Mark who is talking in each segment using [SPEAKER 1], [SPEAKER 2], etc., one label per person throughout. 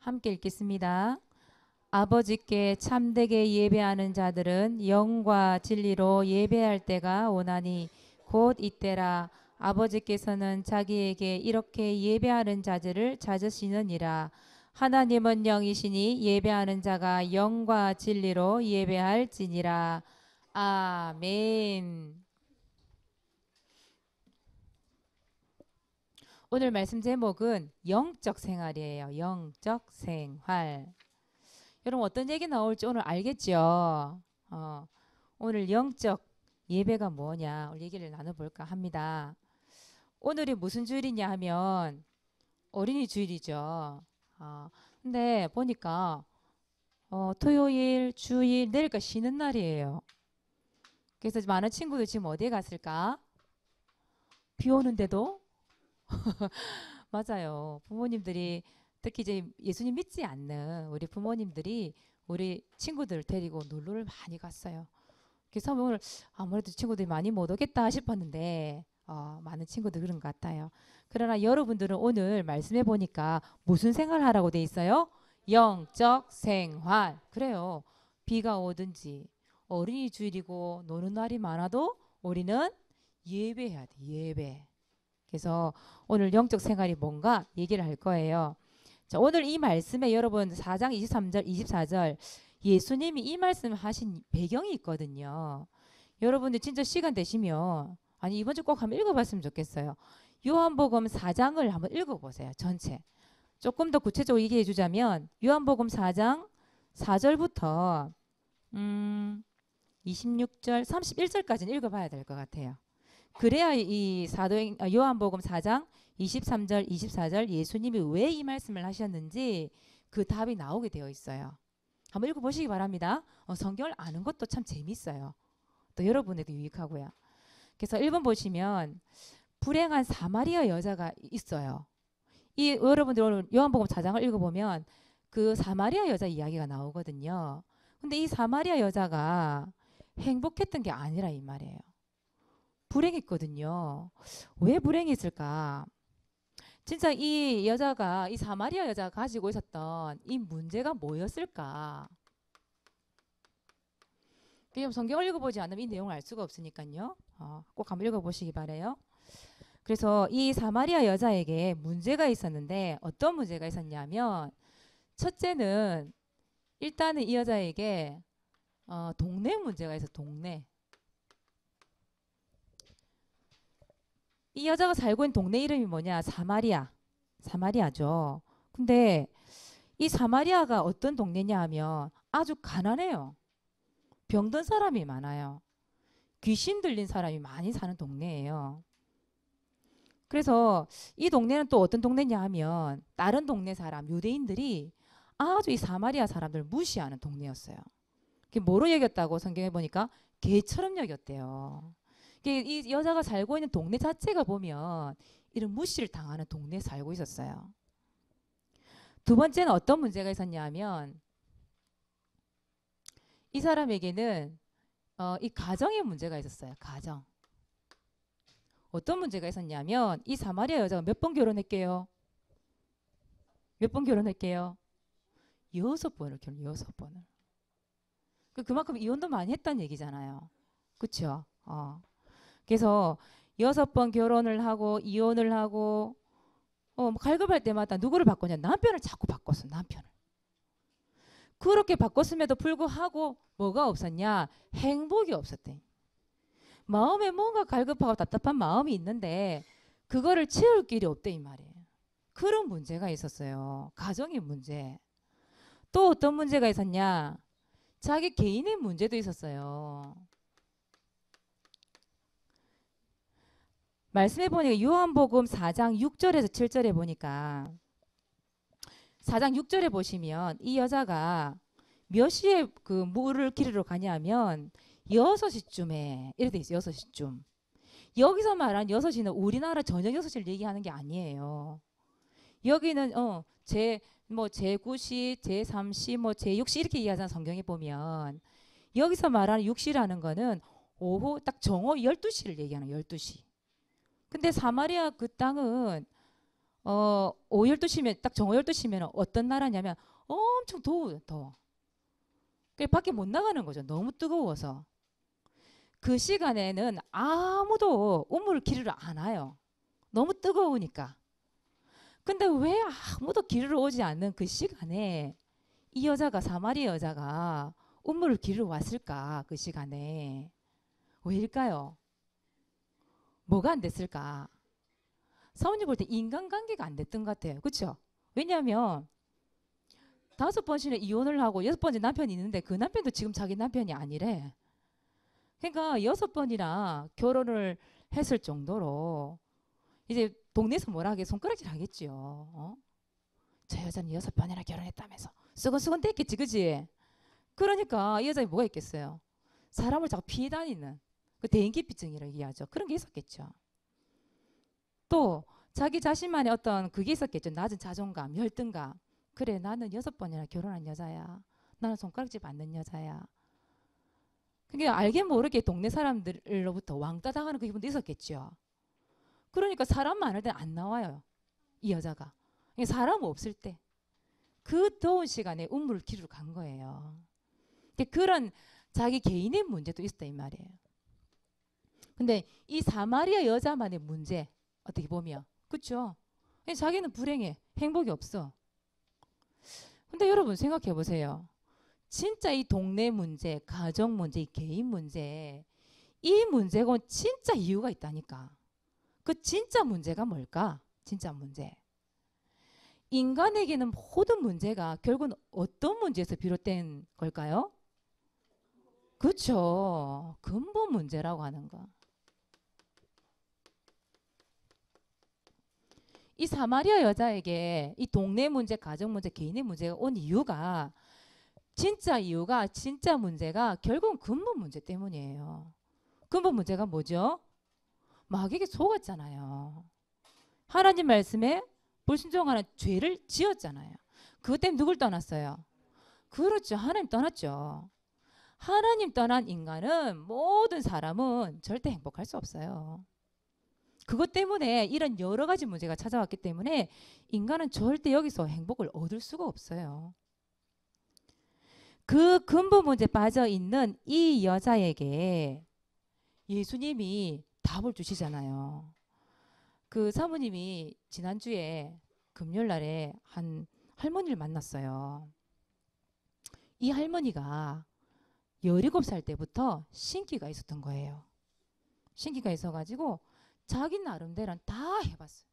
[SPEAKER 1] 함께 읽겠습니다. 아버지께 참되게 예배하는 자들은 영과 진리로 예배할 때가 오나니 곧 이때라. 아버지께서는 자기에게 이렇게 예배하는 자들을 찾으시느니라. 하나님은 영이시니 예배하는 자가 영과 진리로 예배할지니라. 아멘. 오늘 말씀 제목은 영적 생활이에요. 영적 생활. 여러분 어떤 얘기 나올지 오늘 알겠죠? 오늘 영적 예배가 뭐냐 오늘 얘기를 나눠볼까 합니다. 오늘이 무슨 주일이냐 하면 어린이 주일이죠. 근데 보니까 토요일, 주일, 내일까 쉬는 날이에요. 그래서 많은 친구들 지금 어디에 갔을까? 비 오는데도? 맞아요. 부모님들이 특히 이제 예수님 믿지 않는 우리 부모님들이 우리 친구들 데리고 놀러를 많이 갔어요. 그래서 오늘 아무래도 친구들이 많이 못 오겠다 싶었는데 많은 친구들 그런 것 같아요. 그러나 여러분들은 오늘 말씀해 보니까 무슨 생활 하라고 돼 있어요? 영적 생활. 그래요. 비가 오든지 어린이 주일이고 노는 날이 많아도 우리는 예배해야 돼. 예배. 그래서 오늘 영적 생활이 뭔가 얘기를 할 거예요. 자, 오늘 이 말씀에 여러분 4장 23절 24절 예수님이 이 말씀을 하신 배경이 있거든요. 여러분들 진짜 시간 되시면 아니 이번 주 꼭 한번 읽어봤으면 좋겠어요. 요한복음 4장을 한번 읽어보세요. 전체. 조금 더 구체적으로 얘기해 주자면 요한복음 4장 4절부터 26절 31절까지는 읽어봐야 될 것 같아요. 그래야 이 요한복음 4장 23절 24절 예수님이 왜 이 말씀을 하셨는지 그 답이 나오게 되어 있어요. 한번 읽어보시기 바랍니다. 성경을 아는 것도 참 재밌어요. 또 여러분에게 유익하고요. 그래서 1번 보시면 불행한 사마리아 여자가 있어요. 이 여러분들 오늘 요한복음 4장을 읽어보면 그 사마리아 여자 이야기가 나오거든요. 근데 이 사마리아 여자가 행복했던 게 아니라 이 말이에요. 불행했거든요. 왜 불행했을까? 진짜 이 여자가 이 사마리아 여자가 가지고 있었던 이 문제가 뭐였을까? 그냥 성경을 읽어보지 않으면 이 내용을 알 수가 없으니까요. 꼭 한번 읽어보시기 바래요. 그래서 이 사마리아 여자에게 문제가 있었는데 어떤 문제가 있었냐면 첫째는 일단은 이 여자에게 동네 문제가 있어. 동네. 이 여자가 살고 있는 동네 이름이 뭐냐? 사마리아. 사마리아죠. 근데 이 사마리아가 어떤 동네냐 하면 아주 가난해요. 병든 사람이 많아요. 귀신 들린 사람이 많이 사는 동네예요. 그래서 이 동네는 또 어떤 동네냐 하면 다른 동네 사람, 유대인들이 아주 이 사마리아 사람들 무시하는 동네였어요. 그게 뭐로 여겼다고 성경에 보니까 개처럼 여겼대요. 이 여자가 살고 있는 동네 자체가 보면 이런 무시를 당하는 동네에 살고 있었어요. 두 번째는 어떤 문제가 있었냐 하면 이 사람에게는 이 가정의 문제가 있었어요. 가정. 어떤 문제가 있었냐면 이 사마리아 여자가 몇 번 결혼했게요? 몇 번 결혼했게요? 6번을 결혼, 6번을. 그만큼 이혼도 많이 했다는 얘기잖아요. 그렇죠? 그래서 6번 결혼을 하고 이혼을 하고 갈급할 때마다 누구를 바꾸냐? 남편을 자꾸 바꿨어. 남편을. 그렇게 바꿨음에도 불구하고 뭐가 없었냐? 행복이 없었대. 마음에 뭔가 갈급하고 답답한 마음이 있는데 그거를 채울 길이 없대 이 말이에요. 그런 문제가 있었어요. 가정의 문제. 또 어떤 문제가 있었냐? 자기 개인의 문제도 있었어요. 말씀해 보니까 요한복음 4장 6절에서 7절에 보니까 4장 6절에 보시면 이 여자가 몇 시에 그 물을 기르러 가냐면 6시쯤에 이래 돼 있어요. 6시쯤. 여기서 말한 6시는 우리나라 저녁 6시를 얘기하는 게 아니에요. 여기는 제9시, 제3시, 제6시 이렇게 얘기하잖아. 성경에 보면. 여기서 말하는 6시라는 거는 오후 딱 정오 12시를 얘기하는 12시. 근데 사마리아 그 땅은 오후 12시면 딱 정오 12시면 어떤 나라냐면 엄청 더워. 그래서 밖에 못 나가는 거죠. 너무 뜨거워서. 그 시간에는 아무도 우물 기르러 안 와요. 너무 뜨거우니까. 근데 왜 아무도 기르러 오지 않는 그 시간에 이 여자가 사마리아 여자가 우물을 기르러 왔을까? 그 시간에. 왜일까요? 뭐가 안 됐을까? 사모님 볼 때 인간관계가 안 됐던 것 같아요. 그렇죠? 왜냐하면 5번씩이나 이혼을 하고 6번째 남편이 있는데 그 남편도 지금 자기 남편이 아니래. 그러니까 6번이나 결혼을 했을 정도로 이제 동네에서 뭐라 하게 손가락질 하겠지요. 저 여자는 6번이나 결혼했다면서 쓰건쓰건 됐겠지, 그지? 그러니까 이 여자에 뭐가 있겠어요? 사람을 자꾸 피해 다니는 그 대인기피증이라고 얘기하죠. 그런 게 있었겠죠. 또 자기 자신만의 어떤 그게 있었겠죠. 낮은 자존감, 열등감. 그래, 나는 6번이나 결혼한 여자야. 나는 손가락질 받는 여자야. 그게 알게 모르게 동네 사람들로부터 왕따 당하는 그 기분도 있었겠죠. 그러니까 사람 많을 때 안 나와요. 이 여자가. 사람 없을 때. 그 더운 시간에 우물을 기르러 간 거예요. 그런 자기 개인의 문제도 있었다 이 말이에요. 근데 이 사마리아 여자만의 문제 어떻게 보면 그렇죠? 자기는 불행해. 행복이 없어. 근데 여러분 생각해 보세요. 진짜 이 동네 문제, 가정 문제, 이 개인 문제 이 문제가 진짜 이유가 있다니까. 그 진짜 문제가 뭘까? 진짜 문제. 인간에게는 모든 문제가 결국은 어떤 문제에서 비롯된 걸까요? 그렇죠. 근본 문제라고 하는 거. 이 사마리아 여자에게 이 동네 문제, 가정 문제, 개인의 문제가 온 이유가 진짜 문제가 결국은 근본 문제 때문이에요. 근본 문제가 뭐죠? 마귀에게 속았잖아요. 하나님 말씀에 불순종하는 죄를 지었잖아요. 그것 때문에 누굴 떠났어요? 그렇죠. 하나님 떠났죠. 하나님 떠난 인간은 모든 사람은 절대 행복할 수 없어요. 그것 때문에 이런 여러 가지 문제가 찾아왔기 때문에 인간은 절대 여기서 행복을 얻을 수가 없어요. 그 근본 문제에 빠져 있는 이 여자에게 예수님이 답을 주시잖아요. 그 사모님이 지난주에 금요일 날에 한 할머니를 만났어요. 이 할머니가 17살 때부터 신기가 있었던 거예요. 신기가 있어가지고 자기 나름대로는 다 해봤어요.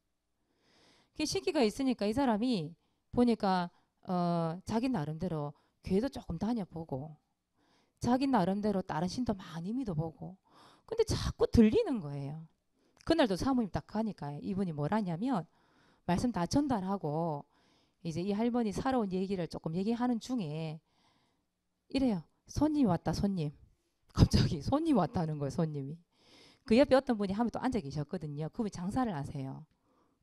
[SPEAKER 1] 신기가 있으니까 이 사람이 보니까 자기 나름대로 교회도 조금 다녀보고 자기 나름대로 다른 신도 많이 믿어보고 근데 자꾸 들리는 거예요. 그날도 사모님 딱 가니까 이분이 뭐라냐면 말씀 다 전달하고 이제 이 할머니 살아온 얘기를 조금 얘기하는 중에 이래요. 손님 왔다 손님. 갑자기 손님 왔다는 거예요. 손님이. 그 옆에 어떤 분이 한 분 또 앉아 계셨거든요. 그분이 장사를 하세요.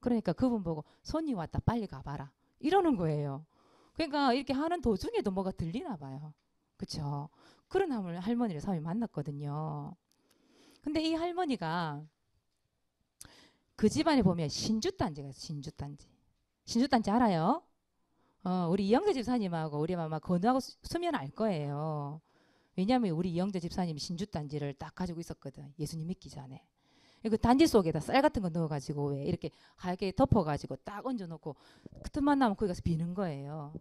[SPEAKER 1] 그러니까 그분 보고 손님 왔다 빨리 가봐라. 이러는 거예요. 그러니까 이렇게 하는 도중에도 뭐가 들리나 봐요. 그렇죠? 그런 할머니를 사람이 만났거든요. 근데 이 할머니가 그 집안에 보면 신주단지가 있어요. 신주단지. 신주단지 알아요? 우리 이영재 집사님하고 우리 마마 건우하고 수면 알 거예요. 왜냐하면 우리 이영재 집사님이 신주단지를 딱 가지고 있었거든. 예수님 믿기 전에. 그 단지 속에다 쌀 같은 거 넣어가지고 왜 이렇게 하얗게 덮어가지고 딱 얹어놓고 그 틈만 나면 거기 가서 비는 거예요.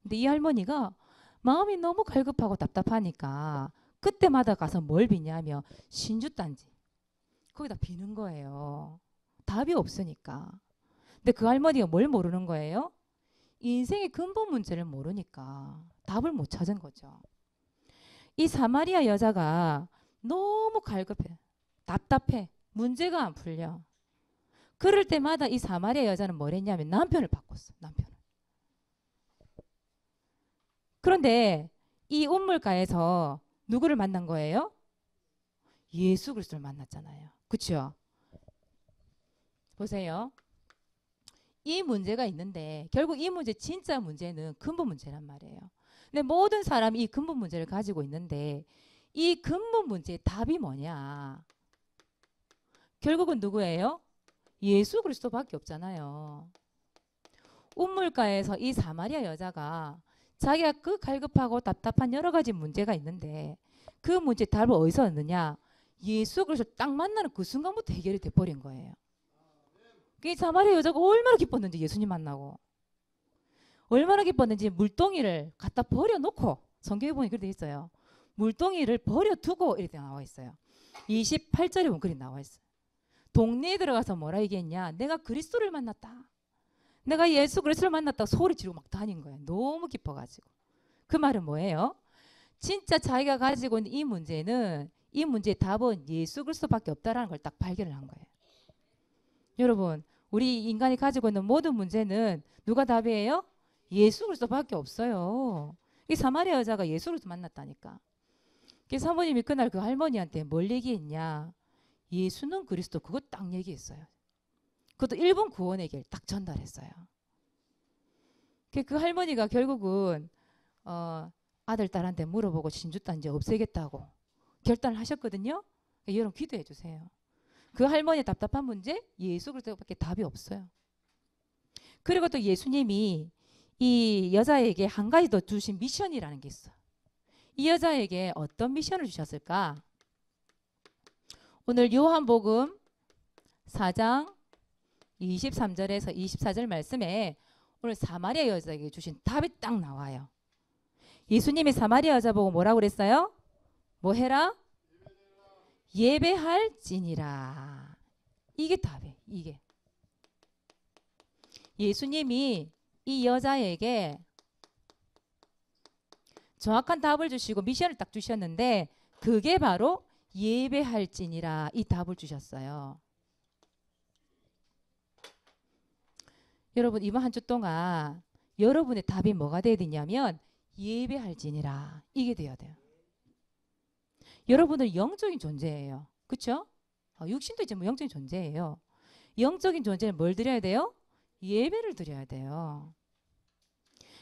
[SPEAKER 1] 근데 이 할머니가 마음이 너무 갈급하고 답답하니까 그때마다 가서 뭘 비냐면 신주단지 거기다 비는 거예요. 답이 없으니까. 근데 그 할머니가 뭘 모르는 거예요? 인생의 근본 문제를 모르니까 답을 못 찾은 거죠. 이 사마리아 여자가 너무 갈급해. 답답해. 문제가 안 풀려. 그럴 때마다 이 사마리아 여자는 뭘 했냐면 남편을 바꿨어. 남편을. 그런데 이 우물가에서 누구를 만난 거예요? 예수 그리스도를 만났잖아요. 그렇죠? 보세요. 이 문제가 있는데 결국 이 문제 진짜 문제는 근본 문제란 말이에요. 근데 모든 사람이 이 근본 문제를 가지고 있는데 이 근본 문제의 답이 뭐냐? 결국은 누구예요? 예수 그리스도밖에 없잖아요. 우물가에서 이 사마리아 여자가 자기가 그 갈급하고 답답한 여러 가지 문제가 있는데 그 문제 답을 어디서 얻느냐? 예수 그리스도 딱 만나는 그 순간부터 해결이 돼버린 거예요. 이 사마리아 여자가 얼마나 기뻤는지 예수님 만나고 얼마나 기뻤는지 물동이를 갖다 버려놓고 성경에 보니 그렇게 돼 있어요. 물동이를 버려두고 이렇게 나와 있어요. 28절에 보면 그렇게 나와 있어요. 동네에 들어가서 뭐라 얘기했냐? 내가 그리스도를 만났다. 내가 예수 그리스도를 만났다고 소리 지르고 막 다닌 거예요. 너무 기뻐가지고. 그 말은 뭐예요? 진짜 자기가 가지고 있는 이 문제는 이 문제의 답은 예수 그리스도밖에 없다라는 걸 딱 발견을 한 거예요. 여러분, 우리 인간이 가지고 있는 모든 문제는 누가 답이에요? 예수 그리스도밖에 없어요. 이 사마리아 여자가 예수 그리스도 만났다니까. 그래서 사모님이 그날 그 할머니한테 뭘 얘기했냐? 예수는 그리스도 그거 딱 얘기했어요. 그것도 일본 구원의 길 딱 전달했어요. 그 할머니가 결국은 아들 딸한테 물어보고 진주단지 없애겠다고 결단을 하셨거든요. 여러분 기도해 주세요. 그 할머니의 답답한 문제 예수 그리스도밖에 답이 없어요. 그리고 또 예수님이 이 여자에게 한 가지 더 주신 미션이라는 게 있어. 이 여자에게 어떤 미션을 주셨을까? 오늘 요한복음 4장 23절에서 24절 말씀에 오늘 사마리아 여자에게 주신 답이 딱 나와요. 예수님이 사마리아 여자 보고 뭐라고 그랬어요? 뭐 해라? 예배할지니라. 이게 답이에요. 이게. 예수님이 이 여자에게 정확한 답을 주시고 미션을 딱 주셨는데 그게 바로 예배할지니라 이 답을 주셨어요. 여러분 이번 한 주 동안 여러분의 답이 뭐가 돼야 되냐면 예배할지니라 이게 돼야 돼요. 여러분은 영적인 존재예요. 그렇죠? 육신도 있지만 뭐 영적인 존재예요. 영적인 존재는 뭘 드려야 돼요? 예배를 드려야 돼요.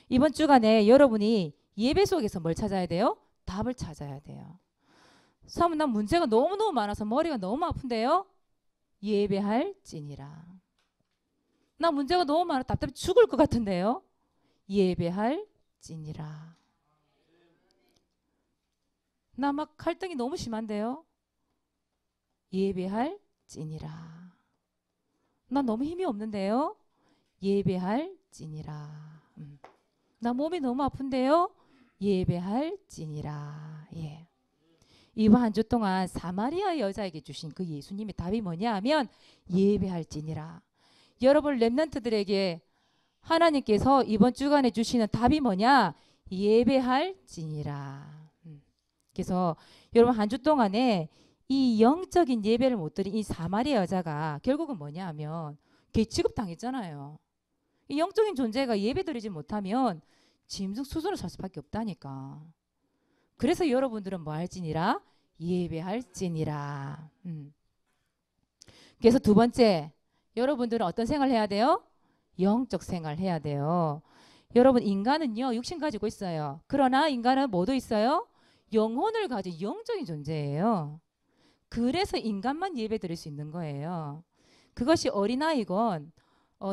[SPEAKER 1] 이번 주간에 여러분이 예배 속에서 뭘 찾아야 돼요? 답을 찾아야 돼요. 사모님 난 문제가 너무너무 많아서 머리가 너무 아픈데요. 예배할지니라. 나 문제가 너무 많아 답답해 죽을 것 같은데요. 예배할지니라. 나 막 갈등이 너무 심한데요. 예배할지니라. 나 너무 힘이 없는데요. 예배할지니라. 나 몸이 너무 아픈데요. 예배할지니라. 예. 이번 한 주 동안 사마리아 여자에게 주신 그 예수님의 답이 뭐냐 하면 예배할지니라. 여러분 렘넌트들에게 하나님께서 이번 주간에 주시는 답이 뭐냐? 예배할지니라. 그래서 여러분 한 주 동안에 이 영적인 예배를 못 드린 이 사마리아 여자가 결국은 뭐냐 하면 걔 취급당했잖아요. 이 영적인 존재가 예배 드리지 못하면 짐승 수준을 살 수밖에 없다니까. 그래서 여러분들은 뭐 할지니라? 예배할지니라. 그래서 두 번째, 여러분들은 어떤 생활 해야 돼요? 영적 생활 해야 돼요. 여러분 인간은요 육신 가지고 있어요. 그러나 인간은 뭐도 있어요? 영혼을 가진 영적인 존재예요. 그래서 인간만 예배 드릴 수 있는 거예요. 그것이 어린아이건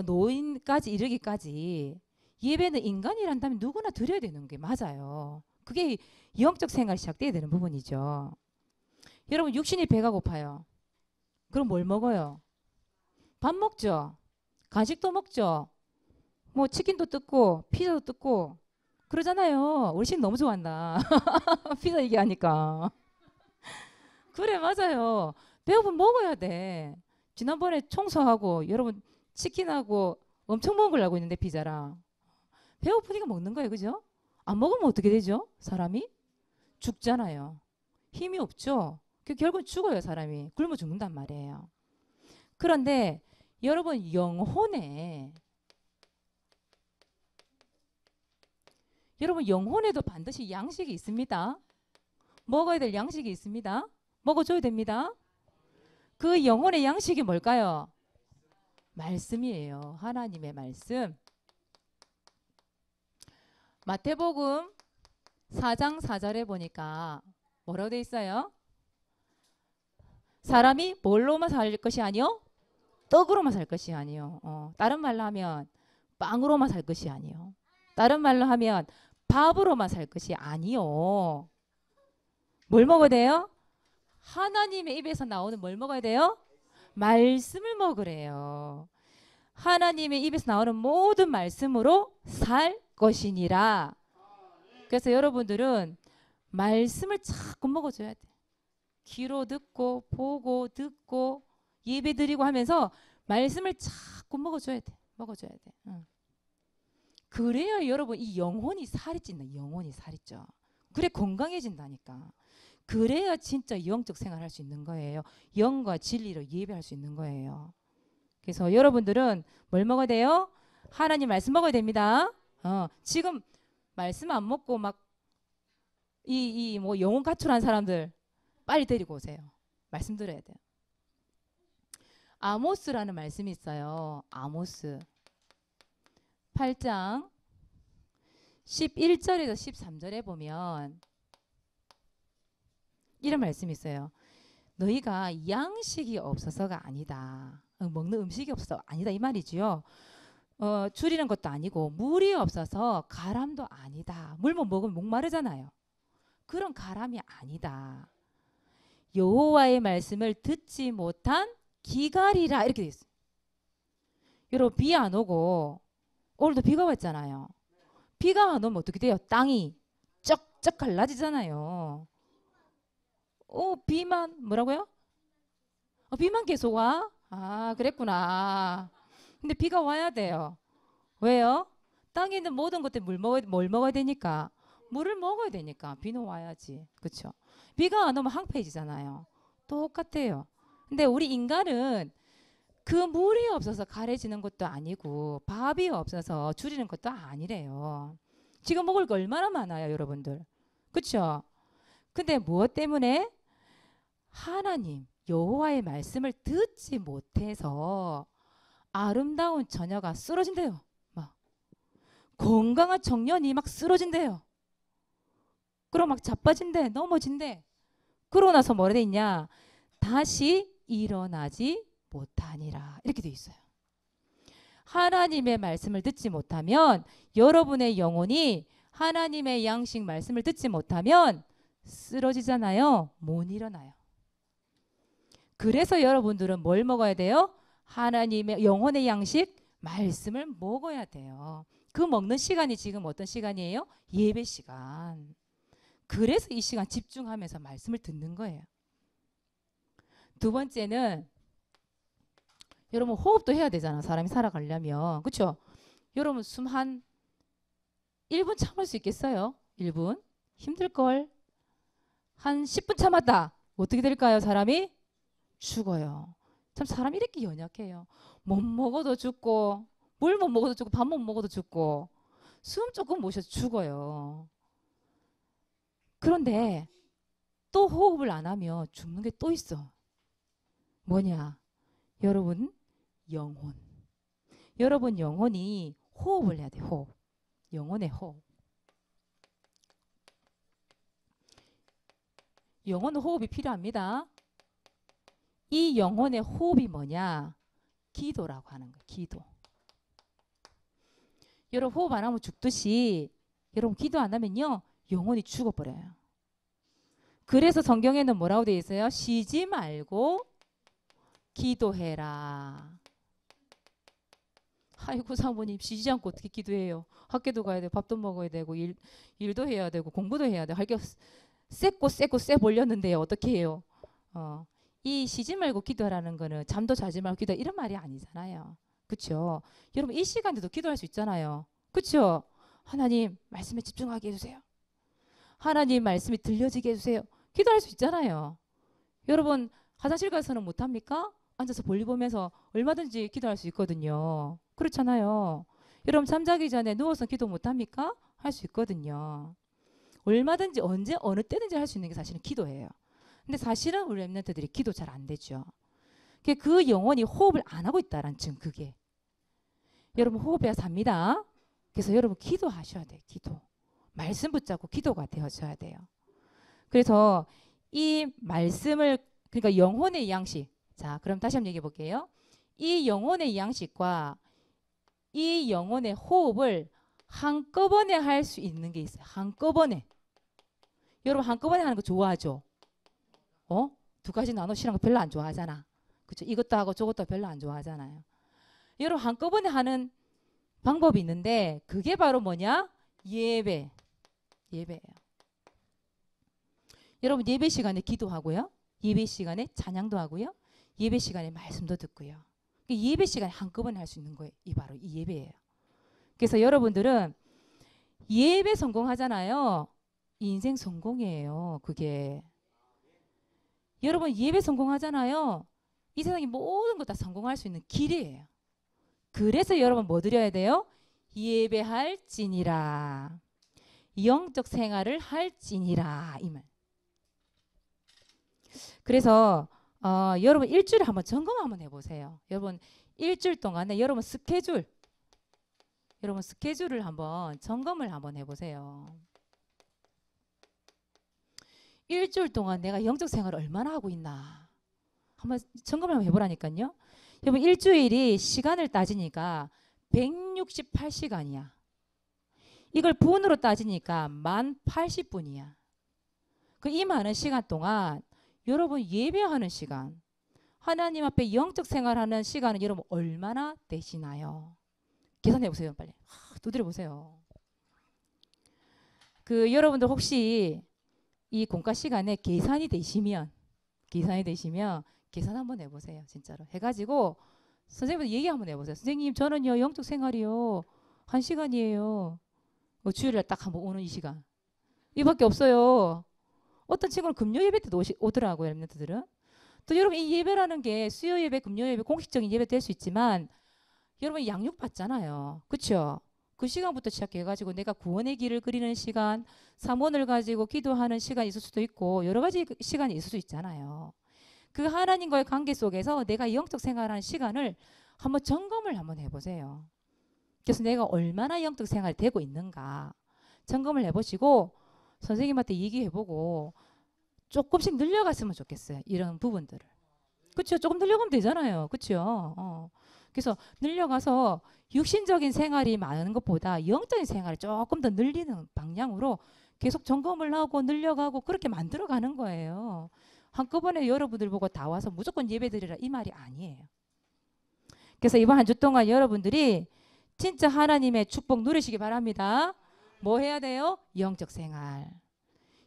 [SPEAKER 1] 노인까지 이르기까지 예배는 인간이란다면 누구나 드려야 되는 게 맞아요. 그게 영적 생활이 시작돼야 되는 부분이죠. 여러분 육신이 배가 고파요. 그럼 뭘 먹어요? 밥 먹죠. 간식도 먹죠. 뭐 치킨도 뜯고 피자도 뜯고 그러잖아요. 우리 신 너무 좋아한다. 피자 얘기하니까. 그래 맞아요. 배고프면 먹어야 돼. 지난번에 청소하고 여러분 치킨하고 엄청 먹으려고 했는데 피자랑 배고프니까 먹는 거예요. 그죠? 안 먹으면 어떻게 되죠? 사람이? 죽잖아요. 힘이 없죠. 결국 죽어요. 사람이. 굶어 죽는단 말이에요. 그런데 여러분 영혼에도 반드시 양식이 있습니다. 먹어야 될 양식이 있습니다. 먹어줘야 됩니다. 그 영혼의 양식이 뭘까요? 말씀이에요. 하나님의 말씀. 마태복음 4장 4절에 보니까 뭐라고 돼 있어요? 사람이 뭘로만 살 것이 아니요? 떡으로만 살 것이 아니요. 다른 말로 하면 빵으로만 살 것이 아니요. 다른 말로 하면 밥으로만 살 것이 아니요. 뭘 먹어야 돼요? 하나님의 입에서 나오는 뭘 먹어야 돼요? 말씀을 먹으래요. 하나님의 입에서 나오는 모든 말씀으로 살 것이니라. 그래서 여러분들은 말씀을 자꾸 먹어줘야 돼. 귀로 듣고 보고 듣고 예배 드리고 하면서 말씀을 자꾸 먹어줘야 돼. 먹어줘야 돼. 응. 그래야 여러분 이 영혼이 살이 찐다. 영혼이 살이 쪄. 그래 건강해진다니까. 그래야 진짜 영적 생활할 수 있는 거예요. 영과 진리로 예배할 수 있는 거예요. 그래서 여러분들은 뭘 먹어야 돼요? 하나님 말씀 먹어야 됩니다. 지금 말씀 안 먹고 막 뭐 영혼 가출한 사람들 빨리 데리고 오세요. 말씀 들어야 돼요. 아모스라는 말씀이 있어요. 아모스 8장 11절에서 13절에 보면 이런 말씀이 있어요. 너희가 양식이 없어서가 아니다. 먹는 음식이 없어서 아니다 이 말이지요. 줄이는 것도 아니고 물이 없어서 가람도 아니다. 물만 먹으면 목마르잖아요. 그런 가람이 아니다. 여호와의 말씀을 듣지 못한 기갈이라 이렇게 돼 있어요. 여러분 비 안 오고 오늘도 비가 왔잖아요. 비가 안 오면 어떻게 돼요? 땅이 쩍쩍 갈라지잖아요. 비만 뭐라고요? 비만 계속 와? 아 그랬구나. 근데 비가 와야 돼요. 왜요? 땅에 있는 모든 것들 뭘 먹어야 되니까? 물을 먹어야 되니까 비는 와야지. 그렇죠? 비가 안 오면 황폐해지잖아요. 똑같아요. 근데 우리 인간은 그 물이 없어서 가래지는 것도 아니고 밥이 없어서 줄이는 것도 아니래요. 지금 먹을 거 얼마나 많아요, 여러분들. 그렇죠? 근데 무엇 때문에? 하나님 여호와의 말씀을 듣지 못해서 아름다운 처녀가 쓰러진대요. 막 건강한 청년이 막 쓰러진대요. 그럼 막 자빠진대, 넘어진대. 그러고 나서 뭐라 돼 있냐? 다시 일어나지 못하니라. 이렇게 돼 있어요. 하나님의 말씀을 듣지 못하면 여러분의 영혼이 하나님의 양식 말씀을 듣지 못하면 쓰러지잖아요. 못 일어나요. 그래서 여러분들은 뭘 먹어야 돼요? 하나님의 영혼의 양식 말씀을 먹어야 돼요. 그 먹는 시간이 지금 어떤 시간이에요? 예배 시간. 그래서 이 시간 집중하면서 말씀을 듣는 거예요. 두 번째는 여러분 호흡도 해야 되잖아. 사람이 살아가려면. 그렇죠? 여러분 숨 한 1분 참을 수 있겠어요? 1분? 힘들걸? 한 10분 참았다. 어떻게 될까요? 사람이 죽어요. 참 사람이 이렇게 연약해요. 못 먹어도 죽고 물 못 먹어도 죽고 밥 못 먹어도 죽고 숨 조금 못 쉬어도 죽어요. 그런데 또 호흡을 안 하면 죽는 게 또 있어. 뭐냐? 여러분 영혼. 여러분 영혼이 호흡을 해야 돼. 호흡. 영혼의 호흡. 영혼은 호흡이 필요합니다. 이 영혼의 호흡이 뭐냐? 기도라고 하는 거예요. 기도. 여러분 호흡 안 하면 죽듯이 여러분 기도 안 하면요. 영혼이 죽어버려요. 그래서 성경에는 뭐라고 되어 있어요? 쉬지 말고 기도해라. 아이고 사모님 쉬지 않고 어떻게 기도해요? 학교도 가야 되고 밥도 먹어야 되고 일도 해야 되고 공부도 해야 되고 할 게 쎄 몰렸는데요. 어떻게 해요? 이 쉬지 말고 기도하라는 거는 잠도 자지 말고 기도 이런 말이 아니잖아요. 그렇죠? 여러분 이 시간에도 기도할 수 있잖아요. 그렇죠? 하나님 말씀에 집중하게 해주세요. 하나님 말씀이 들려지게 해주세요. 기도할 수 있잖아요. 여러분 화장실 가서는 못합니까? 앉아서 볼일 보면서 얼마든지 기도할 수 있거든요. 그렇잖아요. 여러분 잠자기 전에 누워서 기도 못합니까? 할 수 있거든요. 얼마든지 언제 어느 때든지 할 수 있는 게 사실은 기도예요. 근데 사실은 우리 렘넌트들이 기도 잘 안 되죠. 그 영혼이 호흡을 안 하고 있다는 증 그게. 여러분 호흡해야 삽니다. 그래서 여러분 기도하셔야 돼요. 기도. 말씀 붙잡고 기도가 되어져야 돼요. 그래서 이 말씀을 그러니까 영혼의 양식. 자, 그럼 다시 한번 얘기해 볼게요. 이 영혼의 양식과 이 영혼의 호흡을 한꺼번에 할 수 있는 게 있어요. 한꺼번에. 여러분 한꺼번에 하는 거 좋아하죠? 두 가지 나눠 싫은 거 별로 안 좋아하잖아. 그렇죠? 이것도 하고 저것도 별로 안 좋아하잖아요. 여러분 한꺼번에 하는 방법이 있는데 그게 바로 뭐냐? 예배예요. 여러분 예배 시간에 기도하고요. 예배 시간에 찬양도 하고요. 예배 시간에 말씀도 듣고요. 예배 시간에 한꺼번에 할 수 있는 거예요. 이 바로 이 예배예요. 그래서 여러분들은 예배 성공하잖아요. 인생 성공이에요. 그게. 여러분 예배 성공하잖아요. 이 세상의 모든 것 다 성공할 수 있는 길이에요. 그래서 여러분 뭐 드려야 돼요? 예배할지니라. 영적 생활을 할지니라 이 말. 그래서 여러분 일주일에 한번 점검 한번 해보세요. 여러분 일주일 동안에 여러분 스케줄을 한번 점검을 한번 해보세요. 일주일 동안 내가 영적 생활을 얼마나 하고 있나 한번 점검을 한번 해보라니까요. 여러분 일주일이 시간을 따지니까 168시간이야. 이걸 분으로 따지니까 1080분이야. 이 많은 시간 동안 여러분 예배하는 시간, 하나님 앞에 영적 생활하는 시간은 여러분 얼마나 되시나요? 계산해 보세요. 빨리 두드려 보세요. 여러분들 혹시 이 공과 시간에 계산이 되시면 계산 한번 해보세요. 진짜로 해가지고 선생님한테 얘기 한번 해보세요. 선생님 저는요 영적 생활이요 1시간이에요. 주일날 딱 한번 오는 이 시간 이밖에 없어요. 어떤 친구는 금요 예배 때도 오더라고요. 렘넌트들은. 또 여러분 이 예배라는 게 수요 예배, 금요 예배, 공식적인 예배 될 수 있지만 여러분 양육 받잖아요. 그렇죠? 그 시간부터 시작해가지고 내가 구원의 길을 그리는 시간, 삼원을 가지고 기도하는 시간이 있을 수도 있고 여러 가지 시간이 있을 수 있잖아요. 그 하나님과의 관계 속에서 내가 영적 생활하는 시간을 한번 점검을 한번 해보세요. 그래서 내가 얼마나 영적 생활이 되고 있는가 점검을 해보시고 선생님한테 얘기해보고 조금씩 늘려갔으면 좋겠어요. 이런 부분들을. 그렇죠? 조금 늘려가면 되잖아요. 그렇죠? 그래서 늘려가서 육신적인 생활이 많은 것보다 영적인 생활을 조금 더 늘리는 방향으로 계속 점검을 하고 늘려가고 그렇게 만들어가는 거예요. 한꺼번에 여러분들 보고 다 와서 무조건 예배드리라 이 말이 아니에요. 그래서 이번 한 주 동안 여러분들이 진짜 하나님의 축복 누리시기 바랍니다. 뭐 해야 돼요? 영적 생활.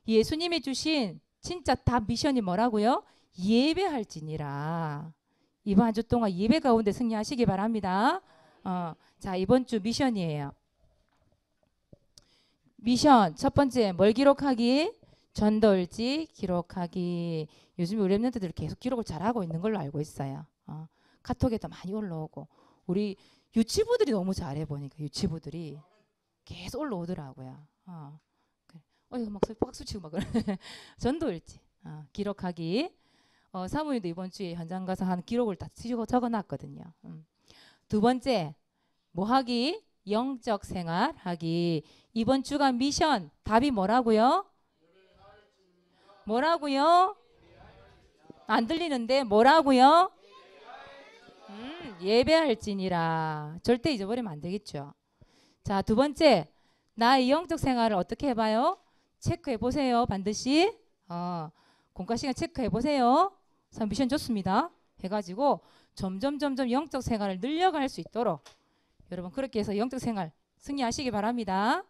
[SPEAKER 1] 예수님이 주신 진짜 다 미션이 뭐라고요? 예배할지니라. 이번 한 주 동안 예배 가운데 승리하시기 바랍니다. 자 이번 주 미션이에요. 미션 첫 번째 뭘 기록하기? 전도일지 기록하기. 요즘 우리 렘넌트들 계속 기록을 잘하고 있는 걸로 알고 있어요. 카톡에도 많이 올라오고 우리 유치부들이 너무 잘해 보니까 유치부들이 계속 올라오더라고요. 이거 막 박수 치고 막 그래. 전도일지 기록하기. 사모님도 이번 주에 현장 가서 한 기록을 다 적어놨거든요. 두 번째 뭐 하기? 영적 생활 하기. 이번 주간 미션 답이 뭐라고요? 뭐라고요? 안 들리는데 뭐라고요? 예배할지니라. 절대 잊어버리면 안 되겠죠. 자, 두 번째 나의 영적 생활을 어떻게 해봐요? 체크해 보세요. 반드시 공과 시간 체크해 보세요. 미션 좋습니다. 해가지고 점점 영적 생활을 늘려갈 수 있도록 여러분 그렇게 해서 영적 생활 승리하시기 바랍니다.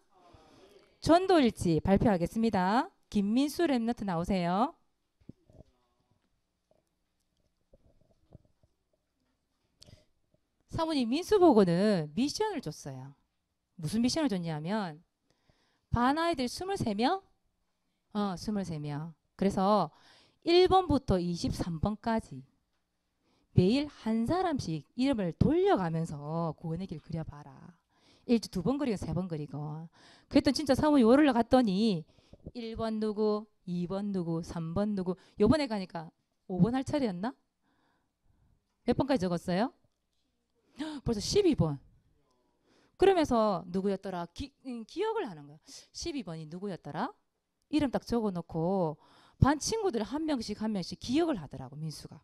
[SPEAKER 1] 전도일지 발표하겠습니다. 김민수 렘넌트 나오세요. 사모님 민수 보고는 미션을 줬어요. 무슨 미션을 줬냐면 반 아이들 23명? 23명. 그래서 1번부터 23번까지 매일 한 사람씩 이름을 돌려가면서 구원의 길 그려봐라. 일주 2번 그리고 3번 그리고. 그랬더니 진짜 사모님 월요일날 갔더니 1번 누구, 2번 누구, 3번 누구. 요번에 가니까 5번 할 차례였나? 몇 번까지 적었어요? 벌써 12번. 그러면서 누구였더라? 기억을 하는 거야. 12번이 누구였더라? 이름 딱 적어놓고 반 친구들 한 명씩 기억을 하더라고 민수가.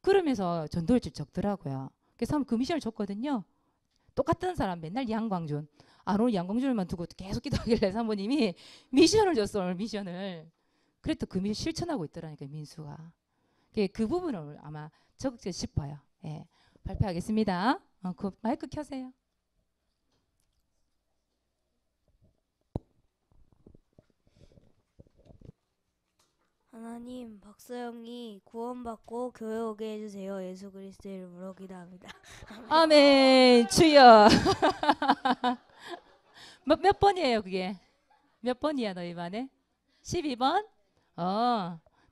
[SPEAKER 1] 그러면서 전도일지 적더라고요. 그래서 한번 그 미션을 줬거든요. 똑같은 사람 맨날 양광준. 오늘 양광준만 두고 계속 기도하길래 사모님이 미션을 줬어. 오늘 미션을. 그래도 그 미션 실천하고 있더라니까 민수가. 그 부분을 아마 적지 싶어요. 예. 발표하겠습니다. 그 마이크 켜세요.
[SPEAKER 2] 하나님, 박서영이 구원받고 교회 오게 해주세요. 예수 그리스도 이름으로 기도합니다.
[SPEAKER 1] 아멘. 주여. 몇 번이에요 그게? 몇 번이야 너희 반에? 12번?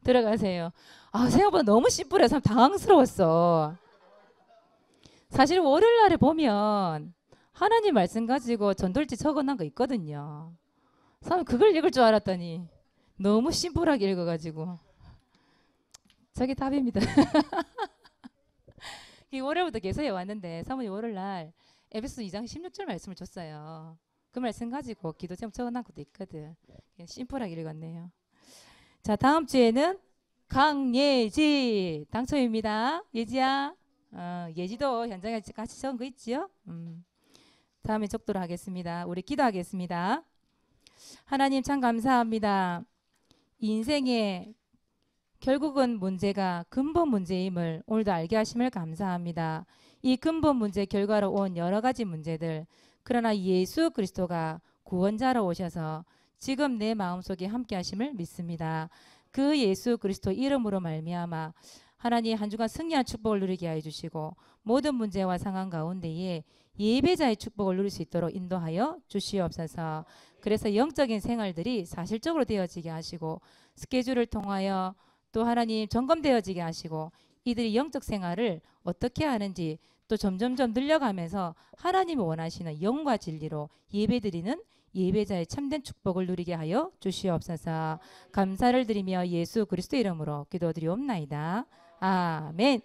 [SPEAKER 1] 들어가세요. 생각보다 너무 심플해서 당황스러웠어. 사실 월요일 날에 보면 하나님 말씀 가지고 전돌지 적어놓은 거 있거든요. 사람 그걸 읽을 줄 알았더니 너무 심플하게 읽어가지고 저게 답입니다. 이 월요일부터 계속해 왔는데 사모님 월요일 날 에베소 2장 16절 말씀을 줬어요. 그 말씀 가지고 기도 제목 적어놓은 것도 있거든. 심플하게 읽었네요. 자, 다음 주에는 강예지 당첨입니다. 예지야. 예지도 현장에 같이 적은 거 있지요? 다음에 적도록 하겠습니다. 우리 기도하겠습니다. 하나님 참 감사합니다. 인생의 결국은 문제가 근본 문제임을 오늘도 알게 하심을 감사합니다. 이 근본 문제 결과로 온 여러 가지 문제들, 그러나 예수 그리스도가 구원자로 오셔서 지금 내 마음속에 함께 하심을 믿습니다. 그 예수 그리스도 이름으로 말미암아 하나님 한 주간 승리한 축복을 누리게 하여 주시고 모든 문제와 상황 가운데에 예배자의 축복을 누릴 수 있도록 인도하여 주시옵소서. 그래서 영적인 생활들이 사실적으로 되어지게 하시고 스케줄을 통하여 또 하나님 점검되어지게 하시고 이들이 영적 생활을 어떻게 하는지 또 점점점 늘려가면서 하나님이 원하시는 영과 진리로 예배드리는 예배자의 참된 축복을 누리게 하여 주시옵소서. 감사를 드리며 예수 그리스도 이름으로 기도드리옵나이다. 아멘.